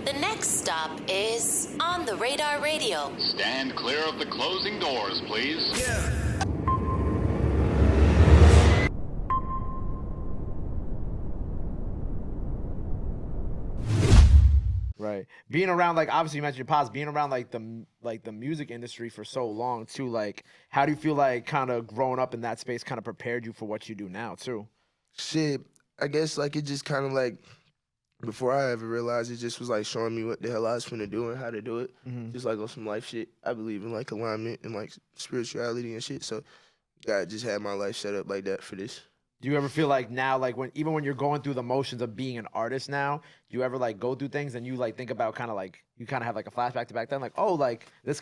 The next stop is On the Radar Radio. Stand clear of the closing doors, please. Right. Being around, like, obviously you mentioned your pops, being around like the music industry for so long too, like, how do you feel like kind of growing up in that space kind of prepared you for what you do now too? Shit, I guess like it just kind of like before I ever realized it just was like showing me what the hell I was finna do and how to do it. Just like on some life shit. I believe in like alignment and like spirituality and shit. So God just had my life set up like that for this. Do you ever feel like now, like even when you're going through the motions of being an artist now, do you ever like go through things and you like think about kind of like, you kind of have like a flashback to back then, like, oh, like this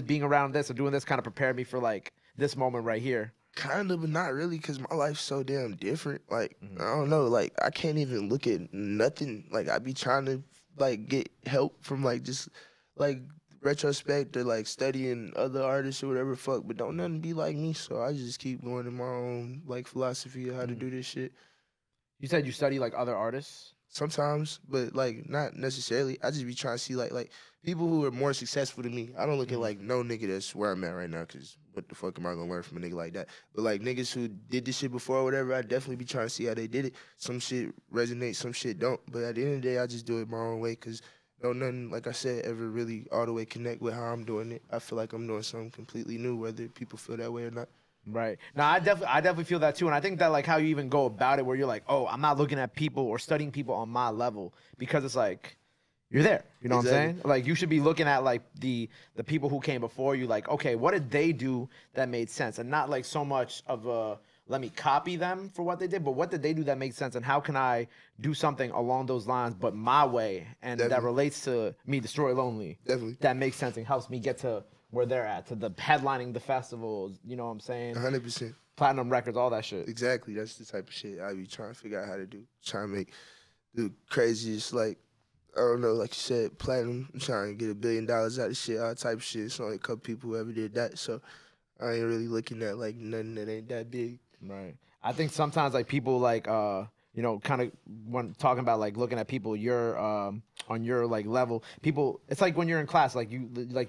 being around this or doing this kind of prepared me for like this moment right here? Kind of, but not really, because my life's so damn different. Like, I don't know, like, I can't even look at nothing. Like, I be trying to, like, get help from, like, just, like, retrospect or, like, studying other artists or whatever fuck, but don't nothing be like me, so I just keep going in my own, like, philosophy of how to do this shit. You said you study like other artists? Sometimes, but, like, not necessarily. I just be trying to see, like people who are more successful than me. I don't look at, like, no nigga that's where I'm at right now, because what the fuck am I gonna learn from a nigga like that? But, like, niggas who did this shit before or whatever, I definitely be trying to see how they did it. Some shit resonates, some shit don't. But at the end of the day, I just do it my own way, because don't nothing, like I said, ever really all the way connect with how I'm doing it. I feel like I'm doing something completely new, whether people feel that way or not. Right. Now, I definitely feel that too, and I think that like how you even go about it, where you're like, oh, I'm not looking at people or studying people on my level, because it's like you're there. You know what I'm saying? Like you should be looking at like the people who came before you, like, okay, what did they do that made sense, and not like so much of a let me copy them for what they did, but what did they do that made sense, and how can I do something along those lines, but my way, and that relates to me, Destroy Lonely. Definitely. That makes sense and helps me get to where they're at, to the headlining the festivals, you know what I'm saying? 100%. Platinum records, all that shit. Exactly. That's the type of shit I be trying to figure out how to do. Trying to make the craziest, like, I don't know, like you said, platinum. I'm trying to get $1 billion out of shit, all type of shit. It's only a couple people who ever did that. So I ain't really looking at, like, nothing that ain't that big. Right. I think sometimes, like, people, like, you know, kind of when talking about, like, looking at people your on your, like, level, people, it's like when you're in class, like, you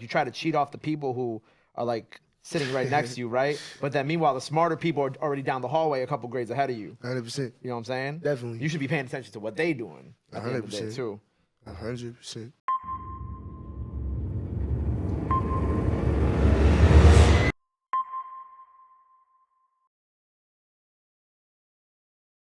try to cheat off the people who are, like, sitting right next to you, right? But then meanwhile, the smarter people are already down the hallway a couple grades ahead of you. 100%. You know what I'm saying? Definitely. You should be paying attention to what they doing at the end of the day, 100%. too. 100%.